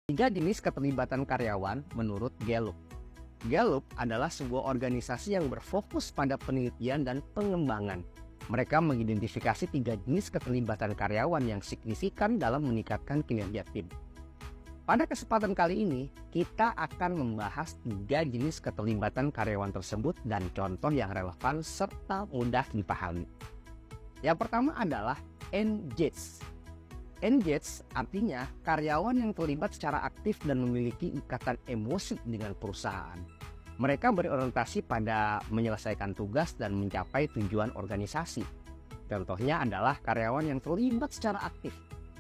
Tiga jenis keterlibatan karyawan menurut Gallup. Gallup adalah sebuah organisasi yang berfokus pada penelitian dan pengembangan. Mereka mengidentifikasi tiga jenis keterlibatan karyawan yang signifikan dalam meningkatkan kinerja tim. Pada kesempatan kali ini, kita akan membahas tiga jenis keterlibatan karyawan tersebut dan contoh yang relevan serta mudah dipahami. Yang pertama adalah engage. Engage artinya karyawan yang terlibat secara aktif dan memiliki ikatan emosi dengan perusahaan. Mereka berorientasi pada menyelesaikan tugas dan mencapai tujuan organisasi. Contohnya adalah karyawan yang terlibat secara aktif.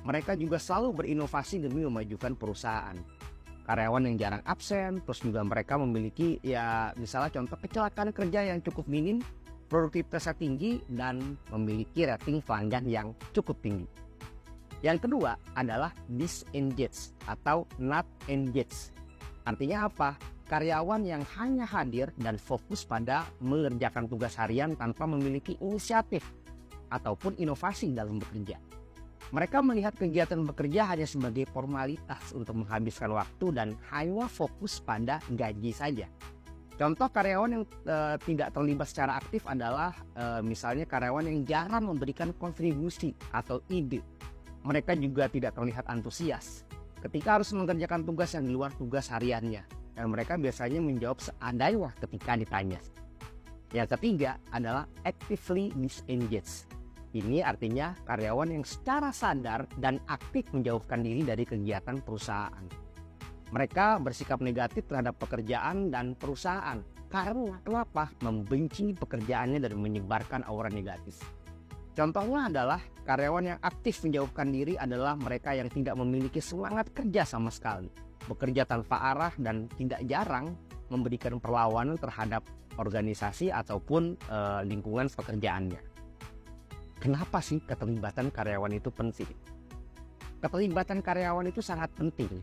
Mereka juga selalu berinovasi demi memajukan perusahaan. Karyawan yang jarang absen, terus juga mereka memiliki misalnya contoh kecelakaan kerja yang cukup minim, produktivitasnya tinggi, dan memiliki rating pelanggan yang cukup tinggi. Yang kedua adalah disengage atau not engaged. Artinya apa? Karyawan yang hanya hadir dan fokus pada mengerjakan tugas harian tanpa memiliki inisiatif ataupun inovasi dalam bekerja. Mereka melihat kegiatan bekerja hanya sebagai formalitas untuk menghabiskan waktu dan hanya fokus pada gaji saja. Contoh karyawan yang tidak terlibat secara aktif adalah misalnya karyawan yang jarang memberikan kontribusi atau ide. Mereka juga tidak terlihat antusias ketika harus mengerjakan tugas yang di luar tugas hariannya. Dan mereka biasanya menjawab seadanya ketika ditanya. Yang ketiga adalah actively disengaged. Ini artinya karyawan yang secara sadar dan aktif menjauhkan diri dari kegiatan perusahaan. Mereka bersikap negatif terhadap pekerjaan dan perusahaan. Karena kenapa? Membenci pekerjaannya dan menyebarkan aura negatif. Contohnya adalah karyawan yang aktif menjauhkan diri adalah mereka yang tidak memiliki semangat kerja sama sekali, bekerja tanpa arah dan tidak jarang memberikan perlawanan terhadap organisasi ataupun lingkungan pekerjaannya. Kenapa sih keterlibatan karyawan itu penting? Keterlibatan karyawan itu sangat penting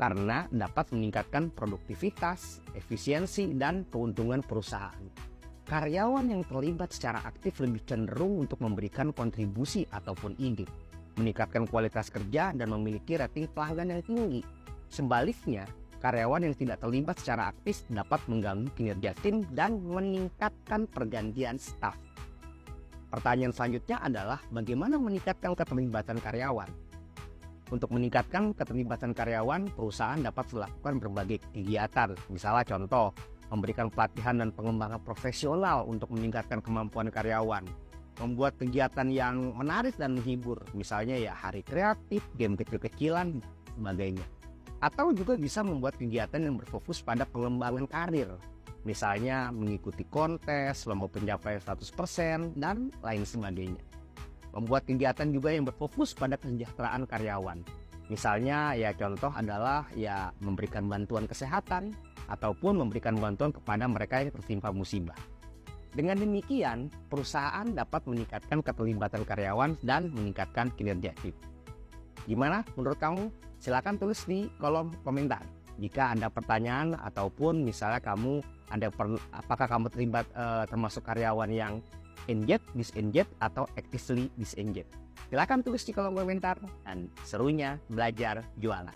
karena dapat meningkatkan produktivitas, efisiensi, dan keuntungan perusahaan. Karyawan yang terlibat secara aktif lebih cenderung untuk memberikan kontribusi ataupun ide, meningkatkan kualitas kerja dan memiliki rating pelanggan yang tinggi. Sebaliknya, karyawan yang tidak terlibat secara aktif dapat mengganggu kinerja tim dan meningkatkan pergantian staf. Pertanyaan selanjutnya adalah bagaimana meningkatkan keterlibatan karyawan? Untuk meningkatkan keterlibatan karyawan, perusahaan dapat melakukan berbagai kegiatan. Misalnya contoh, memberikan pelatihan dan pengembangan profesional untuk meningkatkan kemampuan karyawan, membuat kegiatan yang menarik dan menghibur, misalnya hari kreatif, game kecil-kecilan, sebagainya. Atau juga bisa membuat kegiatan yang berfokus pada pengembangan karir, misalnya mengikuti kontes, lomba pencapaian 100%, dan lain sebagainya. Membuat kegiatan juga yang berfokus pada kesejahteraan karyawan. Misalnya contoh adalah memberikan bantuan kesehatan ataupun memberikan bantuan kepada mereka yang tertimpa musibah. Dengan demikian, perusahaan dapat meningkatkan keterlibatan karyawan dan meningkatkan kinerja tim. Gimana menurut kamu? Silakan tulis di kolom komentar. Jika ada pertanyaan ataupun misalnya apakah kamu terlibat termasuk karyawan yang engage, disengage, atau actively disengage. Silakan tulis di kolom komentar dan serunya belajar jualan.